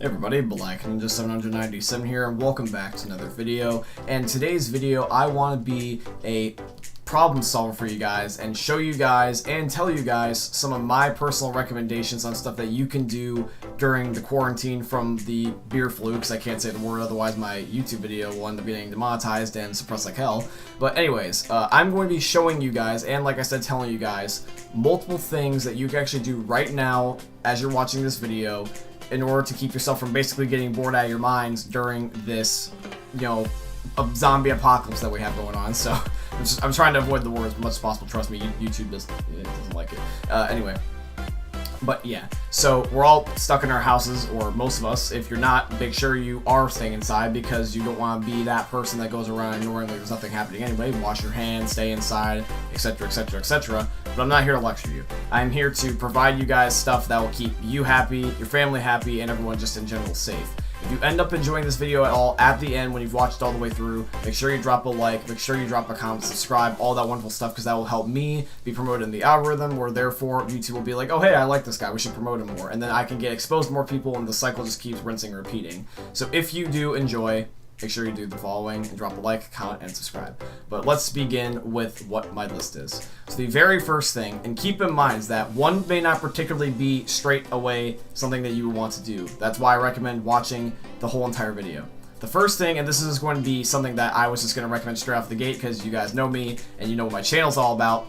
Hey everybody, Black Ninja 797 here, and welcome back to another video. And today's video, I want to be a problem solver for you guys and show you guys and tell you guys some of my personal recommendations on stuff that you can do during the quarantine from the beer flu, because I can't say the word, otherwise my YouTube video will end up getting demonetized and suppressed like hell. But anyways, I'm going to be showing you guys, and like I said, telling you guys, multiple things that you can actually do right now as you're watching this video in order to keep yourself from basically getting bored out of your minds during this, a zombie apocalypse that we have going on. So I'm trying to avoid the word as much as possible. Trust me, YouTube doesn't like it. Anyway. But yeah, so we're all stuck in our houses, or most of us. If you're not, make sure you are staying inside, because you don't want to be that person that goes around ignoring like there's nothing happening anyway. Wash your hands, stay inside, etc, etc, etc. But I'm not here to lecture you. I'm here to provide you guys stuff that will keep you happy, your family happy, and everyone just in general safe. If you end up enjoying this video at all, at the end, when you've watched it all the way through, make sure you drop a like, make sure you drop a comment, subscribe, all that wonderful stuff, because that will help me be promoted in the algorithm, where therefore YouTube will be like, oh hey, I like this guy, we should promote him more, and then I can get exposed to more people, and the cycle just keeps rinsing and repeating. So if you do enjoy, make sure you do the following and drop a like, comment, and subscribe. But let's begin with what my list is. So the very first thing, and keep in mind, is that one may not particularly be straight away something that you would want to do. That's why I recommend watching the whole entire video. The first thing, and this is going to be something that I was just going to recommend straight off the gate, because you guys know me and you know what my channel's all about,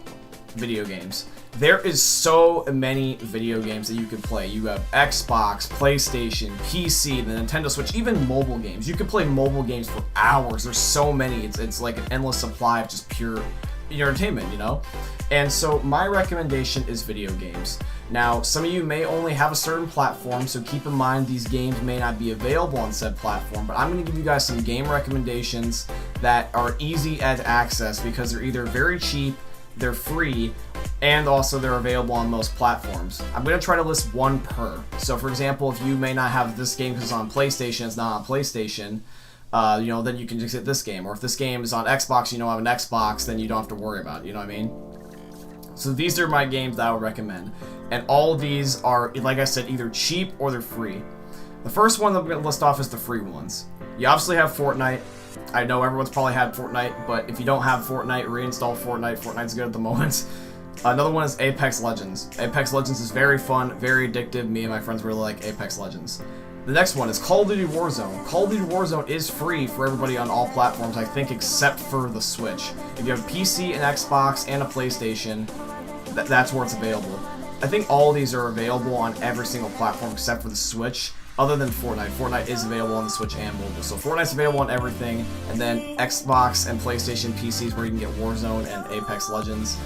video games. There is so many video games that you can play. You have Xbox, PlayStation, PC, the Nintendo Switch, even mobile games. You can play mobile games for hours. There's so many. It's like an endless supply of just pure entertainment, you know? And so my recommendation is video games. Now, some of you may only have a certain platform, so keep in mind these games may not be available on said platform, but I'm going to give you guys some game recommendations that are easy to access, because they're either very cheap, they're free, and also they're available on most platforms. I'm going to try to list one per. So for example, if you may not have this game because it's on PlayStation, it's not on PlayStation, then you can just get this game. Or if this game is on Xbox, you don't have an Xbox, then you don't have to worry about it, you know what I mean? So these are my games that I would recommend. And all of these are, like I said, either cheap or they're free. The first one that I'm going to list off is the free ones. You obviously have Fortnite. I know everyone's probably had Fortnite, but if you don't have Fortnite, reinstall Fortnite. Fortnite's good at the moment. Another one is Apex Legends. Apex Legends is very fun, very addictive. Me and my friends really like Apex Legends. The next one is Call of Duty Warzone. Call of Duty Warzone is free for everybody on all platforms, I think, except for the Switch. If you have a PC, an Xbox, and a PlayStation, that's where it's available. I think all of these are available on every single platform except for the Switch, other than Fortnite. Fortnite is available on the Switch and mobile. So Fortnite's available on everything, and then Xbox and PlayStation PCs where you can get Warzone and Apex Legends.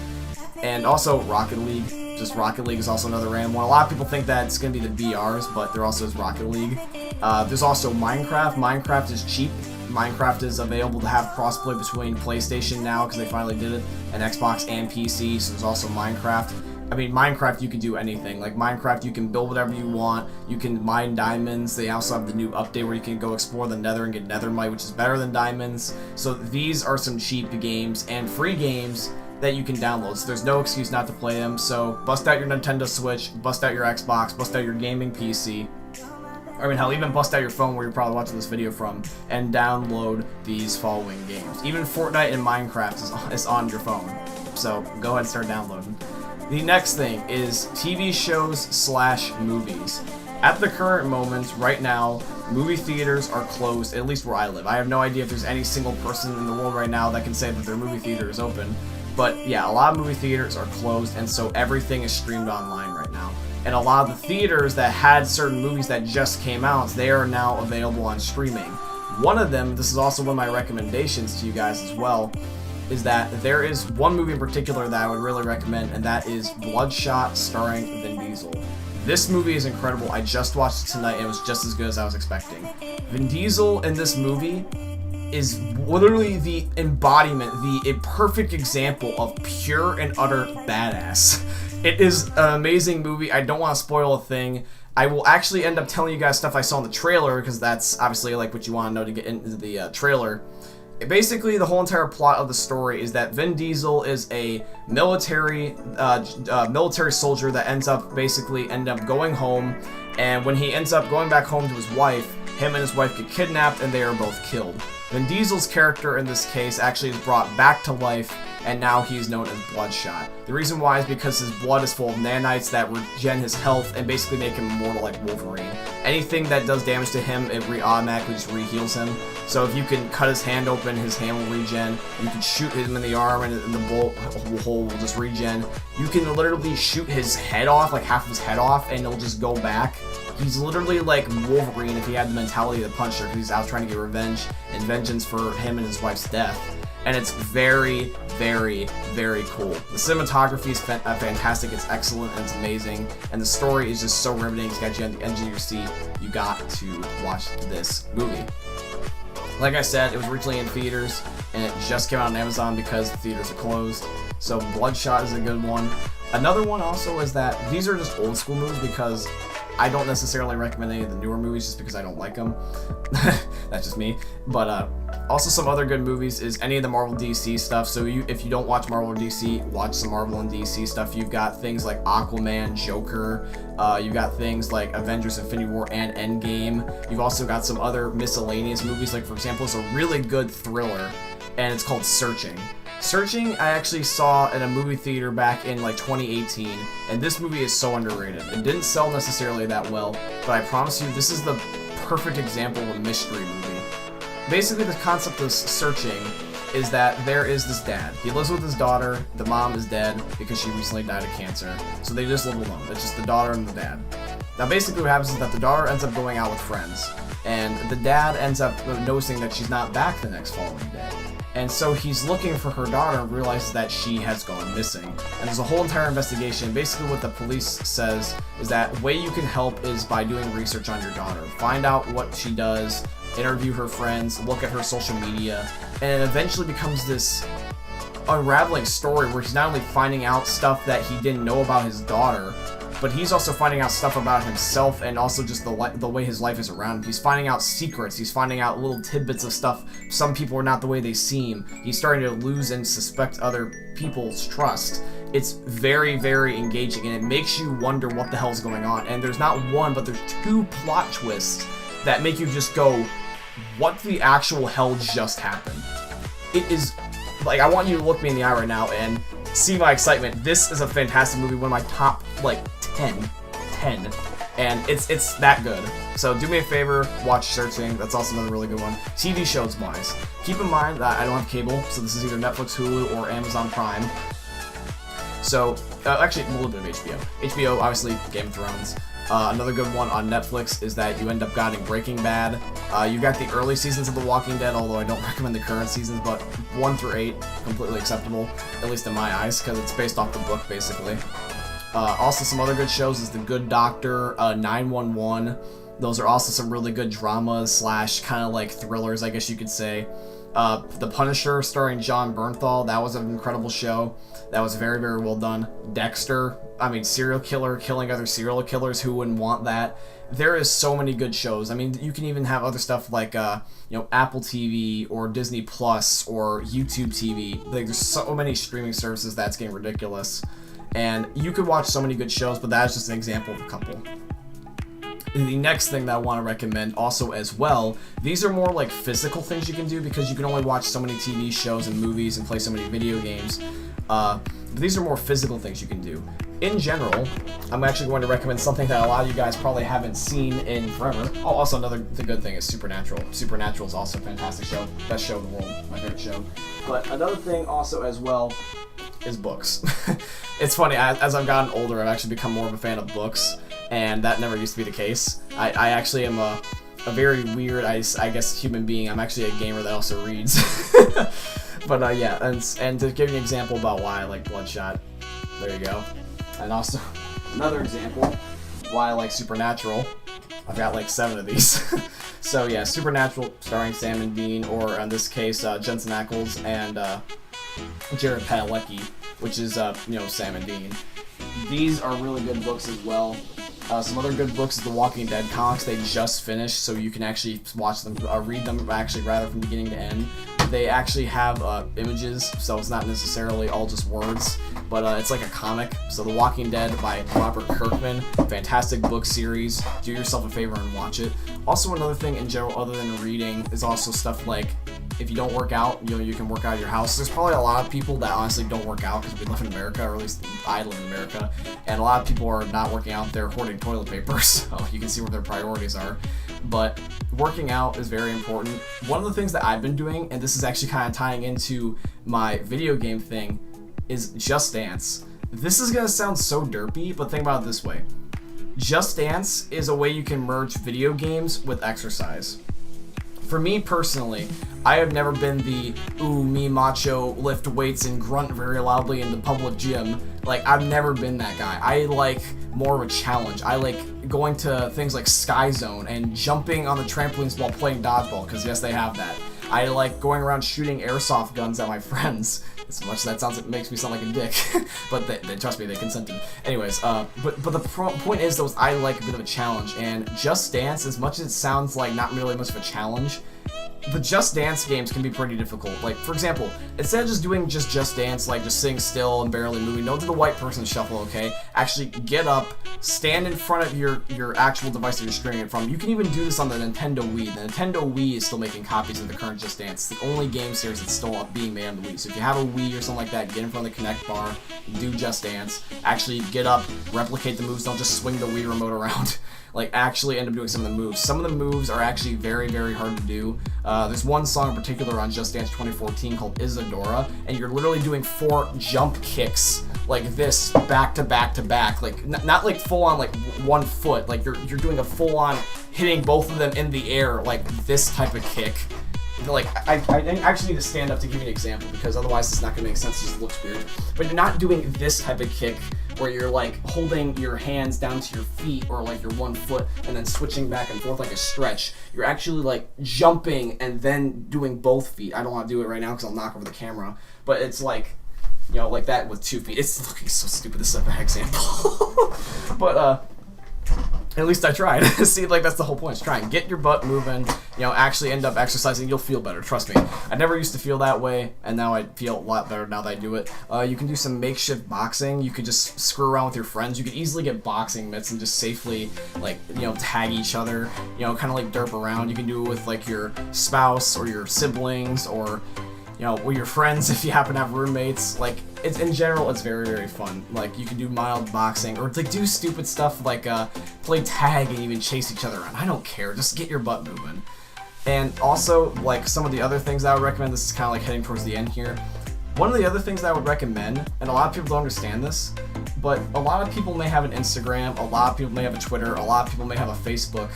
And also Rocket League. Just Rocket League is also another random one. A lot of people think that it's going to be the VRs, but there also is Rocket League. There's also Minecraft. Minecraft is cheap. Minecraft is available to have crossplay between PlayStation now, because they finally did it, and Xbox and PC, so there's also Minecraft. I mean, Minecraft, you can do anything. Like, Minecraft, you can build whatever you want. You can mine diamonds. They also have the new update where you can go explore the nether and get netherite, which is better than diamonds. So these are some cheap games and free games that you can download. So there's no excuse not to play them. So bust out your Nintendo Switch, bust out your Xbox, bust out your gaming PC. I mean, hell, even bust out your phone where you're probably watching this video from, and download these following games. Even Fortnite and Minecraft is on your phone. So go ahead and start downloading. The next thing is TV shows / movies. At the current moment, right now, movie theaters are closed, at least where I live. I have no idea if there's any single person in the world right now that can say that their movie theater is open. But yeah, a lot of movie theaters are closed, and so everything is streamed online right now. And a lot of the theaters that had certain movies that just came out, they are now available on streaming. One of them, this is also one of my recommendations to you guys as well, is that there is one movie in particular that I would really recommend, and that is Bloodshot, starring Vin Diesel. This movie is incredible. I just watched it tonight, and it was just as good as I was expecting. Vin Diesel in this movie is literally the embodiment, a perfect example of pure and utter badass. It is an amazing movie. I don't want to spoil a thing. I will actually end up telling you guys stuff I saw in the trailer, because that's obviously like what you want to know to get into the trailer. Basically, the whole entire plot of the story is that Vin Diesel is a military soldier that ends up going home, And when he ends up going back home to his wife, him and his wife get kidnapped and they are both killed. Vin Diesel's character in this case actually is brought back to life, and now he's known as Bloodshot. The reason why is because his blood is full of nanites that regen his health and basically make him immortal like Wolverine. Anything that does damage to him, it automatically just re-heals him. So if you can cut his hand open, his hand will regen. You can shoot him in the arm and the bullet hole will just regen. You can literally shoot his head off, like half of his head off, and it'll just go back. He's literally like Wolverine if he had the mentality of the Punisher, because he's out trying to get revenge and vengeance for him and his wife's death. And it's very, very, very cool. The cinematography is fantastic, it's excellent, and it's amazing. And the story is just so riveting, it's got you on the edge of your seat. You got to watch this movie. Like I said, it was originally in theaters, and it just came out on Amazon because the theaters are closed. So Bloodshot is a good one. Another one also is that these are just old school movies, because I don't necessarily recommend any of the newer movies just because I don't like them. That's just me. But also some other good movies is any of the Marvel DC stuff. So if you don't watch Marvel or DC, watch some Marvel and DC stuff. You've got things like Aquaman, Joker. You've got things like Avengers Infinity War and Endgame. You've also got some other miscellaneous movies. Like, for example, it's a really good thriller, and it's called Searching. Searching, I actually saw in a movie theater back in like 2018, and this movie is so underrated. It didn't sell necessarily that well, but I promise you, this is the perfect example of a mystery movie. Basically, the concept of Searching is that there is this dad. He lives with his daughter. The mom is dead because she recently died of cancer, so they just live alone. It's just the daughter and the dad. Now, basically what happens is that the daughter ends up going out with friends, and the dad ends up noticing that she's not back the next following day. And so he's looking for her daughter and realizes that she has gone missing. And there's a whole entire investigation. Basically what the police says is that the way you can help is by doing research on your daughter. Find out what she does, interview her friends, look at her social media, and it eventually becomes this unraveling story where he's not only finding out stuff that he didn't know about his daughter, but he's also finding out stuff about himself and also just the way his life is around him. He's finding out secrets. He's finding out little tidbits of stuff. Some people are not the way they seem. He's starting to lose and suspect other people's trust. It's very, very engaging, and it makes you wonder what the hell's going on. And there's not one, but there's two plot twists that make you just go, what the actual hell just happened? It is, like, I want you to look me in the eye right now and see my excitement. This is a fantastic movie, one of my top, like, 10, and it's that good. So do me a favor, watch Searching. That's also another really good one. TV shows wise, keep in mind that I don't have cable, so this is either Netflix, Hulu, or Amazon Prime. So actually a little bit of HBO. HBO, obviously, Game of Thrones. Another good one on Netflix is that you end up getting Breaking Bad. You got the early seasons of The Walking Dead, although I don't recommend the current seasons, but 1 through 8, completely acceptable, at least in my eyes, because it's based off the book, basically. Also, some other good shows is The Good Doctor, 911. Those are also some really good dramas slash kind of like thrillers, I guess you could say. The Punisher, starring Jon Bernthal, that was an incredible show. That was very, very well done. Dexter, I mean, serial killer killing other serial killers, who wouldn't want that? There is so many good shows. I mean, you can even have other stuff like, Apple TV or Disney Plus or YouTube TV. Like, there's so many streaming services that's getting ridiculous. And you could watch so many good shows, but that's just an example of a couple. The next thing that I want to recommend also as well, these are more like physical things you can do because you can only watch so many TV shows and movies and play so many video games. But these are more physical things you can do. In general, I'm actually going to recommend something that a lot of you guys probably haven't seen in forever. Oh, also the good thing is Supernatural. Supernatural is also a fantastic show. Best show in the world. My favorite show. But another thing also as well is books. It's funny, as I've gotten older, I've actually become more of a fan of books, and that never used to be the case. I actually am a very weird, I guess, human being. I'm actually a gamer that also reads. But yeah, and to give you an example about why I like Bloodshot, there you go. And also, another example why I like Supernatural. I've got like 7 of these. So yeah, Supernatural, starring Sam and Dean, or in this case, Jensen Ackles and Jared Padalecki, which is, Sam and Dean. These are really good books as well. Some other good books is the Walking Dead comics. They just finished, so you can actually watch them, read them actually rather from beginning to end. They actually have images, so it's not necessarily all just words, but it's like a comic. So The Walking Dead by Robert Kirkman, fantastic book series. Do yourself a favor and watch it. Also, another thing in general other than reading is also stuff like, if you don't work out, you can work out at your house. There's probably a lot of people that honestly don't work out because we live in America, or at least I live in America, and a lot of people are not working out. They're hoarding toilet paper, so you can see where their priorities are. But working out is very important. One of the things that I've been doing, and this is actually kind of tying into my video game thing, is Just Dance. This is gonna sound so derpy, but think about it this way. Just Dance is a way you can merge video games with exercise. For me personally, I have never been the, ooh, me macho, lift weights and grunt very loudly in the public gym. Like, I've never been that guy. I like more of a challenge. I like going to things like Sky Zone and jumping on the trampolines while playing dodgeball, because yes, they have that. I like going around shooting airsoft guns at my friends. As much as that sounds, it makes me sound like a dick, but they trust me, they consented. Anyways, but the point is, though, is I like a bit of a challenge, and Just Dance, as much as it sounds like not really much of a challenge, the Just Dance games can be pretty difficult. Like, for example, instead of just doing Just Dance, like just sitting still and barely moving, don't do the white person shuffle, okay? Actually get up, stand in front of your actual device that you're streaming it from. You can even do this on the Nintendo Wii. The Nintendo Wii is still making copies of the current Just Dance. It's the only game series that's still being made on the Wii. So if you have a Wii or something like that, get in front of the Kinect bar, do Just Dance. Actually get up, replicate the moves, don't just swing the Wii remote around. Like, actually end up doing some of the moves. Some of the moves are actually very, very hard to do. There's one song in particular on Just Dance 2014 called Isadora, and you're literally doing 4 jump kicks like this, back to back to back. Like, not like full on like 1 foot. Like, you're doing a full on hitting both of them in the air, like this type of kick. Like, I actually need to stand up to give you an example, because otherwise it's not gonna make sense, it just looks weird. But you're not doing this type of kick where you're like holding your hands down to your feet or like your 1 foot and then switching back and forth like a stretch. You're actually like jumping and then doing both feet. I don't want to do it right now because I'll knock over the camera, but it's like, you know, like that with 2 feet. It's looking so stupid. This is a bad example. But at least I tried. See, like, that's the whole point. Is try and get your butt moving, you know, actually end up exercising. You'll feel better, trust me. I never used to feel that way, and now I feel a lot better now that I do it. You can do some makeshift boxing. You could just screw around with your friends. You could easily get boxing mitts and just safely, like, you know, tag each other, you know, kind of like derp around. You can do it with, like, your spouse or your siblings or, you know, with your friends if you happen to have roommates. Like, it's, in general, it's very, very fun. Like, you can do mild boxing or like do stupid stuff like play tag and even chase each other around. I don't care. Just get your butt moving. And also, like, some of the other things I would recommend, this is kind of like heading towards the end here. One of the other things that I would recommend, and a lot of people don't understand this, but a lot of people may have an Instagram, a lot of people may have a Twitter, a lot of people may have a Facebook,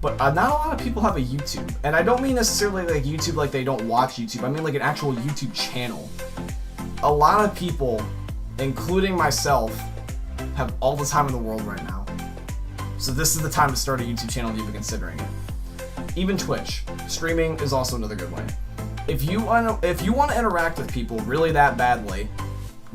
but not a lot of people have a YouTube. And I don't mean necessarily like YouTube like they don't watch YouTube, I mean like an actual YouTube channel. A lot of people, including myself, have all the time in the world right now. So this is the time to start a YouTube channel if you've been considering it. Even Twitch. Streaming is also another good way. If you want to interact with people really that badly,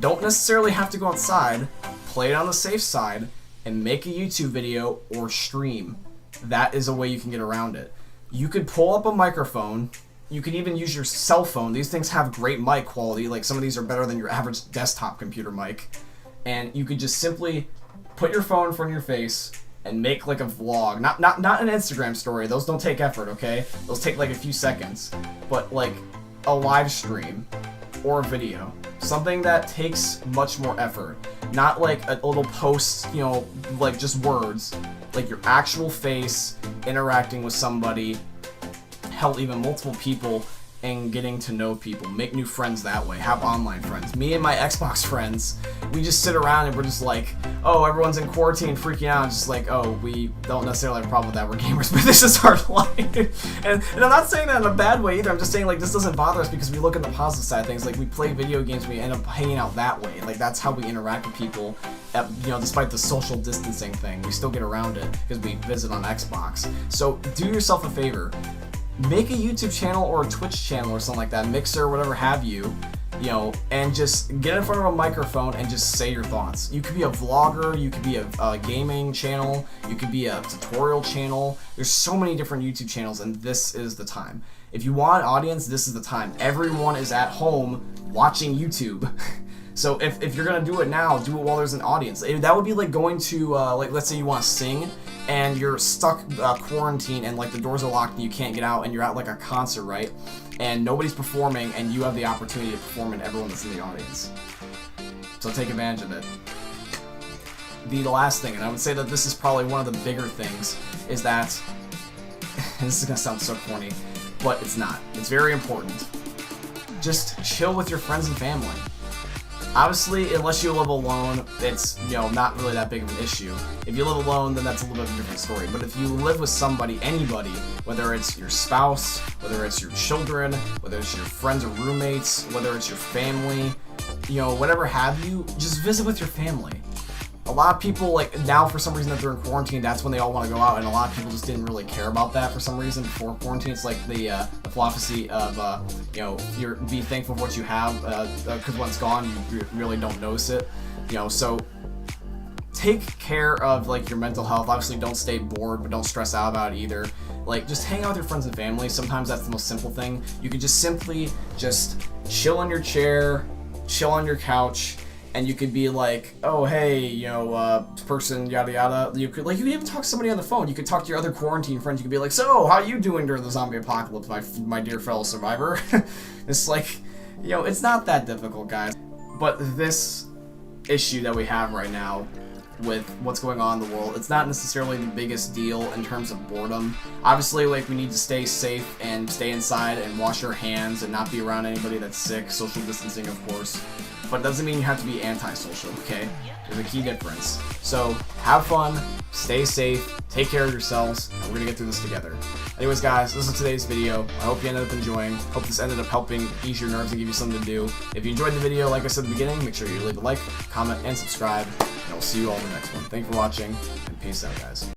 don't necessarily have to go outside, play it on the safe side, and make a YouTube video or stream. That is a way you can get around it. You could pull up a microphone. You could even use your cell phone. These things have great mic quality. Like, some of these are better than your average desktop computer mic. And you could just simply put your phone in front of your face and make like a vlog. Not an Instagram story. Those don't take effort, okay? Those take like a few seconds. But like a live stream or a video. Something that takes much more effort. Not like a little post, you know, like just words. Like your actual face interacting with somebody, hell, even multiple people, and getting to know people. Make new friends that way. Have online friends. Me and my Xbox friends, we just sit around and we're just like, oh, everyone's in quarantine freaking out. Just like, oh, we don't necessarily have a problem with that. We're gamers, but this is our life. and I'm not saying that in a bad way either. I'm just saying, like, this doesn't bother us because we look at the positive side of things. Like, we play video games, we end up hanging out that way. Like, that's how we interact with people. You know, despite the social distancing thing, we still get around it because we visit on Xbox. So do yourself a favor. Make a YouTube channel or a Twitch channel or something like that, Mixer or whatever have you. you know, and just get in front of a microphone and just say your thoughts. You could be a vlogger, you could be a gaming channel, you could be a tutorial channel. There's so many different YouTube channels, and this is the time. If you want an audience, this is the time. Everyone is at home watching YouTube. So if you're gonna do it now, do it while there's an audience. That would be like going to, like, let's say you want to sing, and you're stuck quarantine, and like the doors are locked and you can't get out, and you're at like a concert, right? And nobody's performing, and you have the opportunity to perform, and everyone that's in the audience. So take advantage of it. The last thing, and I would say that this is probably one of the bigger things, is that, this is gonna sound so corny, but it's not. It's very important. Just chill with your friends and family. Obviously, unless you live alone, it's, you know, not really that big of an issue. If you live alone, then that's a little bit of a different story. But if you live with somebody, anybody, whether it's your spouse, whether it's your children, whether it's your friends or roommates, whether it's your family, you know, whatever have you, just visit with your family. A lot of people, like, now for some reason that they're in quarantine, that's when they all want to go out, and a lot of people just didn't really care about that for some reason before quarantine. It's like the philosophy of, you know, be thankful for what you have, because when it's gone, you really don't notice it. You know, so take care of, like, your mental health. Obviously, don't stay bored, but don't stress out about it either. Like, just hang out with your friends and family. Sometimes that's the most simple thing. You can just simply just chill in your chair, chill on your couch, and you could be like, oh, hey, you know, person, yada yada. You could even talk to somebody on the phone. You could talk to your other quarantine friends. You could be like, so, how you doing during the zombie apocalypse, my dear fellow survivor? It's like, you know, it's not that difficult, guys. But this issue that we have right now with what's going on in the world, it's not necessarily the biggest deal in terms of boredom. Obviously, like, we need to stay safe and stay inside and wash our hands and not be around anybody that's sick, social distancing, of course. But it doesn't mean you have to be antisocial, okay? There's a key difference. So, have fun, stay safe, take care of yourselves, and we're gonna get through this together. Anyways, guys, this is today's video. I hope you ended up enjoying. Hope this ended up helping ease your nerves and give you something to do. If you enjoyed the video, like I said at the beginning, make sure you leave a like, comment, and subscribe. And we'll see you all in the next one. Thank you for watching, and peace out, guys.